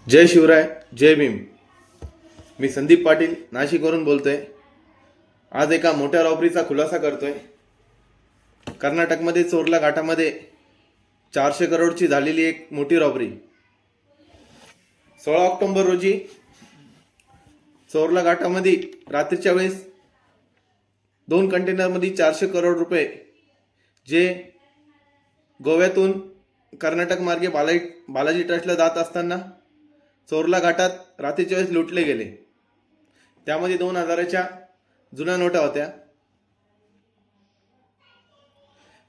जय शिवराय, जय भीम. मी संदीप पाटील नाशिकवरून बोलतोय. आज एका मोठ्या रॉबरीचा खुलासा करतोय. कर्नाटकमध्ये चोरला घाटामध्ये 400 करोडची झालेली एक मोठी रॉबरी. 16 ऑक्टोबर रोजी चोरला घाटामध्ये रात्रीच्या वेळेस 2 कंटेनरमध्ये 400 करोड रुपये जे गोव्यातून कर्नाटक मार्गे बालाजी ट्रस्टला जात असताना चोरला घाटात रात्रीच्या वेळेस लुटले गेले. त्यामध्ये 2000च्या जुन्या नोटा होत्या.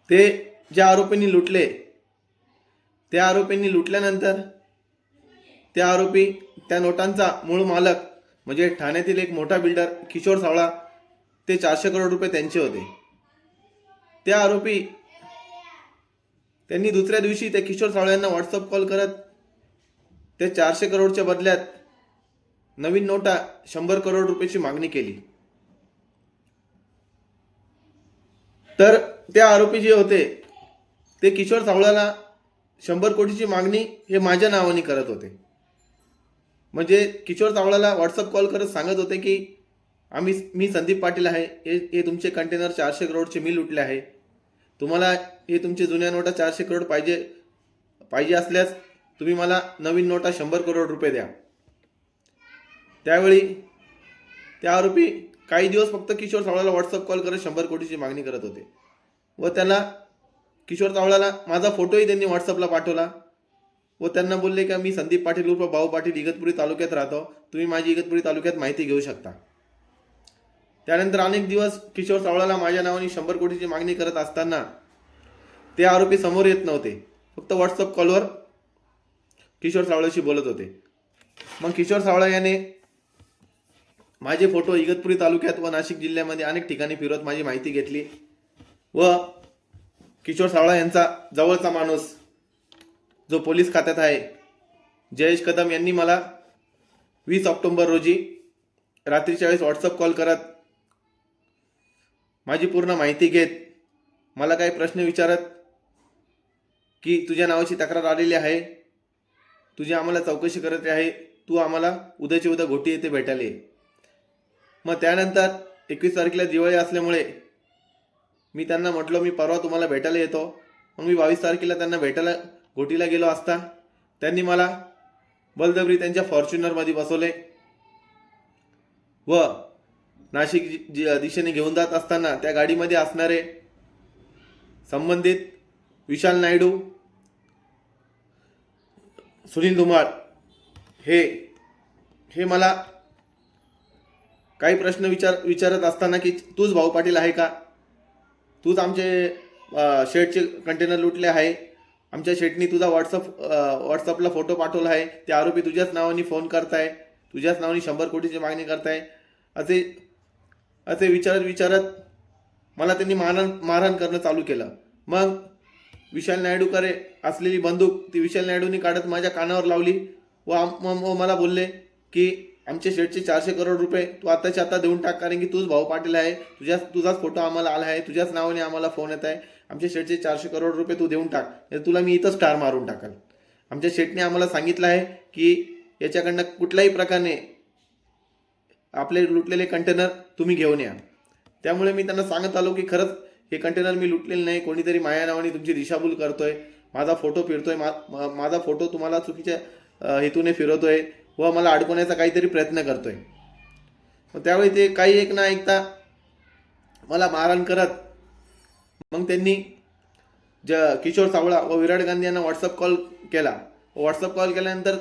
ते ज्या आरोपींनी लुटले त्या आरोपींनी लुटल्यानंतर त्या आरोपी त्या नोटांचा मूळ मालक म्हणजे ठाण्यातील एक मोठा बिल्डर किशोर सावळा, ते 400 करोड रुपये त्यांचे होते. त्या आरोपी त्यांनी दुसऱ्या दिवशी त्या किशोर सावळ्यांना व्हॉट्सअप कॉल करत ते 400 करोडच्या बदल्यात नवीन नोटा 100 करोड रुपयाची मागणी केली. तर त्या आरोपी जे होते ते किशोर सावळाला 100 कोटीची मागणी हे माझ्या नावाने करत होते. म्हणजे किशोर सावळाला व्हॉट्सअप कॉल करत सांगत होते की मी संदीप पाटील आहे, हे तुमचे कंटेनर 400 करोडचे मी लुटले आहे. तुम्हाला हे तुमचे जुन्या नोटा 400 करोड पाहिजे असल्यास तुम्ही मला नवीन नोटा 100 करोड रुपये द्या. त्यावेळी त्या आरोपी काही दिवस फक्त किशोर सावळाला व्हॉट्सअप कॉल करत 100 कोटीची मागणी करत होते व त्याला किशोर सावळाला माझा फोटोही त्यांनी व्हॉट्सअपला पाठवला व त्यांना बोलले की मी संदीप पाटील उर्फ भाऊ पाटील इगतपुरी तालुक्यात राहतो, तुम्ही माझी इगतपुरी तालुक्यात माहिती घेऊ शकता. त्यानंतर अनेक दिवस किशोर सावळाला माझ्या नावाने 100 कोटीची मागणी करत असताना ते आरोपी समोर येत नव्हते, फक्त व्हॉट्सअप कॉलवर किशोर सावळाशी बोलत होते. मग किशोर सावळा याने माझे फोटो इगतपुरी तालुक्यात व नाशिक जिल्ह्यामध्ये अनेक ठिकाणी फिरवत माझी माहिती घेतली व किशोर सावळा यांचा जवळचा माणूस जो पोलीस खात्यात आहे जयेश कदम यांनी मला 20 ऑक्टोबर रोजी रात्रीच्या वेळेस व्हॉट्सअप कॉल करत माझी पूर्ण माहिती घेत मला काही प्रश्न विचारत की तुझ्या नावाची तक्रार आलेली आहे, तुझी आम्हाला चौकशी करत आहे, तू आम्हाला उद्याच्या उद्या घोटी येथे भेटायला ये. मग त्यानंतर 21 तारखेला दिवाळी असल्यामुळे मी त्यांना म्हटलं मी परवा तुम्हाला भेटायला येतो. मग मी 22 तारखेला त्यांना भेटायला घोटीला गेलो असता त्यांनी मला बलजबरी त्यांच्या फॉर्च्युनरमध्ये बसवले व नाशिक दिशेने घेऊन जात असताना त्या गाडीमध्ये असणारे संबंधित विशाल नायडू, सुनील धुमाळ हे मला काही प्रश्न विचारत असताना की तूच भाऊ पाटील आहे का, तूच आमचे शेटचे कंटेनर लुटले आहे, आमच्या शेटनी तुझा व्हॉट्सअपला फोटो पाठवला आहे, ते आरोपी तुझ्याच नावाने फोन करताय, तुझ्याच नावाने 100 कोटीची मागणी करताय, असे विचारत मला त्यांनी मारहाण करणं चालू केलं. मग विशाल नायडूकडे असलेली बंदूक ती विशाल नायडूंनी काढत माझ्या कानावर लावली व मला बोलले की आमच्या शेटचे 400 करोड रुपये तू आत्ताच्या आता देऊन टाक, कारण की तूच भाऊ पाटील आहे, तुझाच फोटो आम्हाला आला आहे, तुझ्याच नावाने आम्हाला फोन येत आहे, आमच्या शेटचे 400 करोड रुपये तू देऊन टाक, तुला मी इथं स्टार मारून टाकाल. आमच्या शेटने आम्हाला सांगितलं आहे की याच्याकडनं कुठल्याही प्रकारे आपले लुटलेले कंटेनर तुम्ही घेऊन या. त्यामुळे मी त्यांना सांगत आलो की खरंच हे कंटेनर मी लुटलेले नाही, कोणीतरी माझ्या नावाने तुमची दिशाभूल करतोय, माझा फोटो फिरतोय, माझा फोटो तुम्हाला चुकीच्या हेतूने फिरवतोय व मला अडकवण्याचा काहीतरी प्रयत्न करतोय. मग त्यावेळी ते काही एक ना ऐकता मला मारहाण करत मग त्यांनी किशोर सावळा व विराट गांधी यांना व्हॉट्सअप कॉल केला. व्हॉट्सअप कॉल केल्यानंतर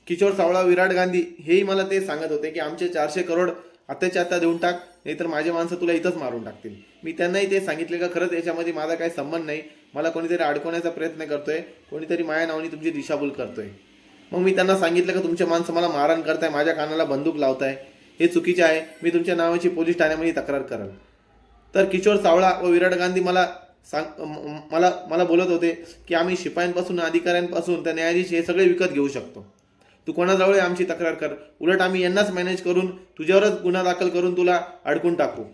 किशोर सावळा, विराट गांधी हेही मला ते सांगत होते की आमचे 400 करोड आत्ताच्या आता देऊन टाक, नाहीतर माझे माणसं तुला इथंच मारून टाकतील. मी त्यांनाही ते सांगितले का खरंच याच्यामध्ये माझा काही संबंध नाही, मला कोणीतरी अडकवण्याचा प्रयत्न करतोय, कोणीतरी माझ्या नावाने तुमची दिशाभूल करतोय. मग मी त्यांना सांगितलं का तुमचे माणसं मला मारहाण करताय, माझ्या कानाला बंदूक लावताय, हे चुकीचे आहे, मी तुमच्या नावाची पोलीस ठाण्यामध्ये तक्रार कराल. तर किशोर सावळा व विराट गांधी मला बोलत होते की आम्ही शिपायांपासून, अधिकाऱ्यांपासून तर न्यायाधीश हे सगळे विकत घेऊ शकतो, तू कोणाजवळ आमची तक्रार कर, उलट आम्ही यांनाच मॅनेज करून तुझ्यावरच गुन्हा दाखल करून तुला अडकून टाकू.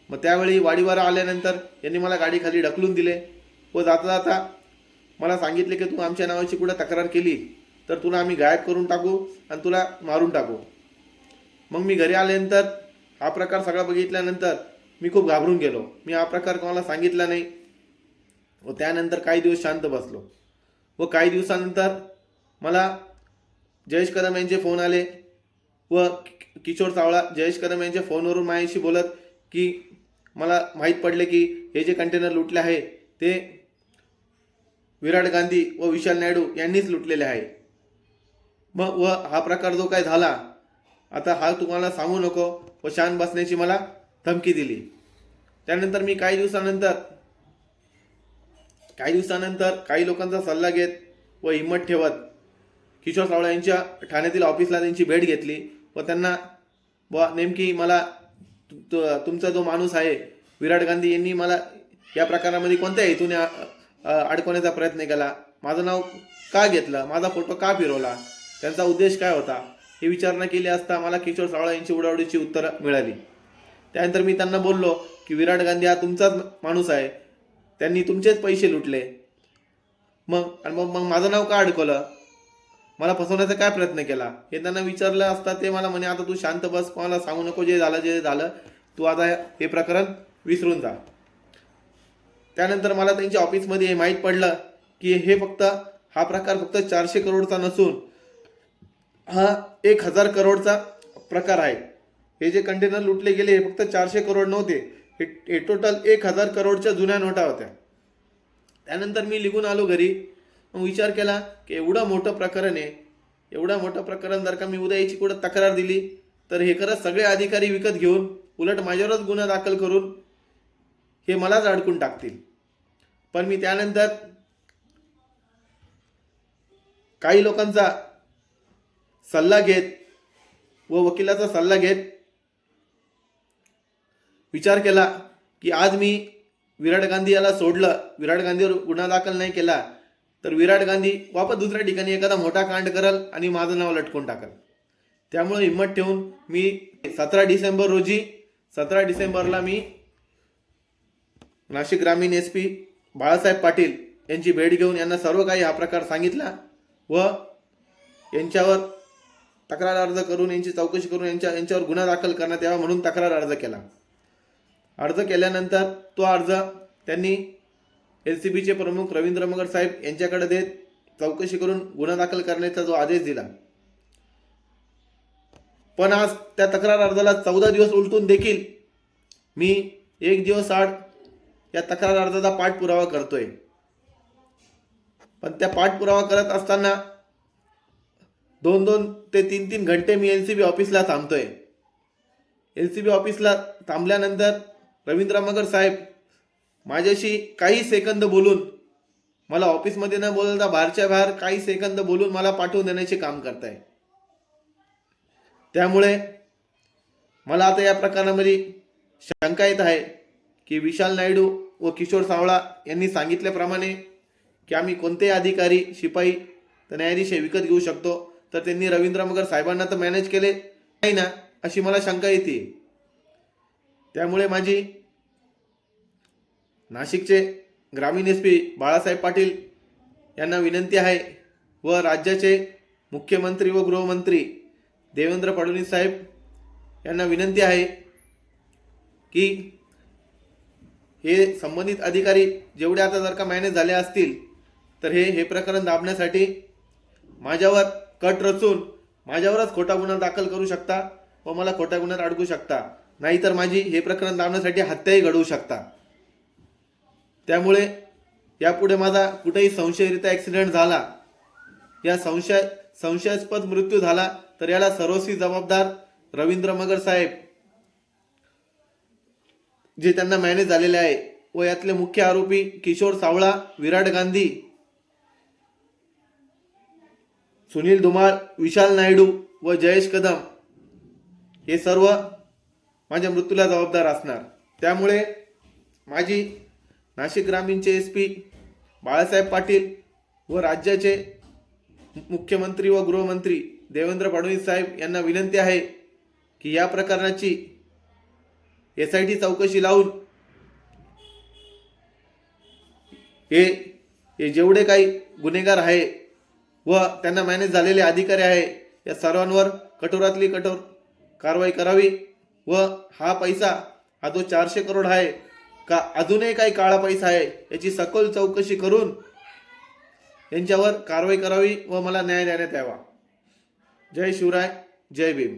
मग त्यावेळी वाडीवारा आल्यानंतर यांनी मला गाडीखाली ढकलून दिले व जाता जाता मला सांगितले की तू आमच्या नावाची कुठं तक्रार केली तर तुला आम्ही गायब करून टाकू आणि तुला मारून टाकू. मग मी घरी आल्यानंतर हा प्रकार सगळा बघितल्यानंतर मी खूप घाबरून गेलो. मी हा प्रकार कोणाला सांगितला नाही व त्यानंतर काही दिवस शांत बसलो. व काही दिवसानंतर मला जयेश कदम यांचे फोन आले व किशोर सावळा जयेश कदम यांच्या फोनवरून माझ्याशी बोलत की मला माहीत पडले की हे जे कंटेनर लुटले आहे ते विराट गांधी व विशाल नायडू यांनीच लुटलेले आहे. मग व हा प्रकार जो काय झाला आता हा तुम्हाला सांगू नको व शांत बसण्याची मला धमकी दिली. त्यानंतर मी काही दिवसानंतर काही लोकांचा सल्ला घेत व हिंमत ठेवत किशोर सावळा यांच्या ठाण्यातील ऑफिसला त्यांची भेट घेतली व त्यांना नेमकी मला तुमचा जो माणूस आहे विराट गांधी यांनी मला या प्रकारामध्ये कोणत्या हेतूने अडकवण्याचा प्रयत्न केला, माझं नाव का घेतलं, माझा फोटो का फिरवला, त्यांचा उद्देश काय होता, ही विचारणा केली असता मला किशोर सावळा यांची उडावडीची उत्तरं मिळाली. त्यानंतर मी त्यांना बोललो की विराट गांधी हा तुमचाच माणूस आहे, त्यांनी तुमचेच पैसे लुटले, मग माझं नाव का अडकवलं, मला फसवण्याचा काय प्रयत्न केला, हे त्यांना विचारलं असता ते मला म्हणे आता तू शांत बस, कोणाला सांगू नको, जे झालं तू आता हे प्रकरण विसरून जा. त्यानंतर मला त्यांच्या ऑफिसमध्ये हे माहीत पडलं की हा प्रकार फक्त 400 करोडचा नसून हा 1000 करोडचा प्रकार आहे. हे जे कंटेनर लुटले गेले हे फक्त 400 करोड नव्हते, हे टोटल 1000 करोडच्या जुन्या नोटा होत्या. त्यानंतर मी निघून आलो घरी. मग विचार केला की एवढं मोठं प्रकरण आहे, एवढं मोठं प्रकरण जर का मी उद्या याची कुठं तक्रार दिली तर हे खरंच सगळे अधिकारी विकत घेऊन उलट माझ्यावरच गुन्हा दाखल करून हे मलाच अडकून टाकतील. पण मी त्यानंतर काही लोकांचा सल्ला घेत व वकिलाचा सल्ला घेत विचार केला की आज मी विराट गांधी याला सोडलं, विराट गांधीवर गुन्हा दाखल नाही केला तर विराट गांधी वापस दुसऱ्या ठिकाणी एखादा मोठा कांड करल आणि माझं नाव लटकून टाकल. त्यामुळे हिंमत ठेवून मी 17 डिसेंबरला मी नाशिक ग्रामीण SP बाळासाहेब पाटील यांची भेट घेऊन यांना सर्व काही हा प्रकार सांगितला व यांच्यावर तक्रार अर्ज करून यांची चौकशी करून यांच्यावर गुन्हा दाखल करण्यात यावा म्हणून तक्रार अर्ज केला. अर्ज केल्यानंतर तो अर्ज त्यांनी LCBचे प्रमुख रवींद्र मगर साहेब यांच्याकडे देत चौकशी करून गुन्हा दाखल करण्याचा जो आदेश दिला. पण आज त्या तक्रार अर्जाला 14 दिवस उलटून देखील मी 1 दिवस आड या तक्रार अर्जाचा पाठपुरावा करतोय. पण त्या पाठपुरावा करत असताना 2-2 ते 3-3 घंटे मी LCB ऑफिसला थांबतोय. LCB ऑफिसला थांबल्यानंतर रवींद्र मगर साहेब माझ्याशी काही सेकंद बोलून मला ऑफिसमध्ये न बोलता बाहेरच्या बाहेर काही सेकंद बोलून मला पाठवून देण्याचे काम करताय. त्यामुळे मला आता या प्रकरणामध्ये शंका येत आहे की विशाल नायडू व किशोर सावळा यांनी सांगितल्याप्रमाणे की आम्ही कोणतेही अधिकारी, शिपाई तर न्यायाधीश हे विकत घेऊ शकतो, तर त्यांनी रवींद्र मगर साहेबांना तर मॅनेज केले नाही ना, अशी मला शंका येते. त्यामुळे माझी नाशिकचे ग्रामीण SP बाळासाहेब पाटील यांना विनंती आहे व राज्याचे मुख्यमंत्री व गृहमंत्री देवेंद्र फडणवीस साहेब यांना विनंती आहे की हे संबंधित अधिकारी जेवढे आता जर का मॅनेज झाले असतील तर हे प्रकरण दाबण्यासाठी माझ्यावर कट रचून माझ्यावरच खोटा गुन्हा दाखल करू शकता व मला खोट्या गुन्ह्यात अडकू शकता, नाहीतर माझी हे प्रकरण दाबण्यासाठी हत्याही घडवू शकता. त्यामुळे यापुढे माझा कुठेही संशयरित्या ॲक्सिडेंट झाला, या संशयास्पद मृत्यू झाला तर याला सर्वस्वी जबाबदार रवींद्र मगर साहेब जे त्यांना मॅनेज झालेले आहे व यातले मुख्य आरोपी किशोर सावळा, विराट गांधी, सुनील धुमाळ, विशाल नायडू व जयेश कदम हे सर्व माझ्या मृत्यूला जबाबदार असणार. त्यामुळे माझी नाशिक ग्रामीणचे SP बाळासाहेब पाटील व राज्याचे मुख्यमंत्री व गृहमंत्री देवेंद्र फडणवीस साहेब यांना विनंती आहे की या प्रकरणाची SIT चौकशी लावून हे जेवढे काही गुन्हेगार आहे व त्यांना मॅनेज झालेले अधिकारी आहे या सर्वांवर कठोरातली कठोर कारवाई करावी व हा पैसा हा जो 400 करोड आहे का अजूनही काही काळा पैसा आहे याची सखोल चौकशी करून यांच्यावर कारवाई करावी व मला न्याय देण्यात यावा. जय शिवराय, जय भीम.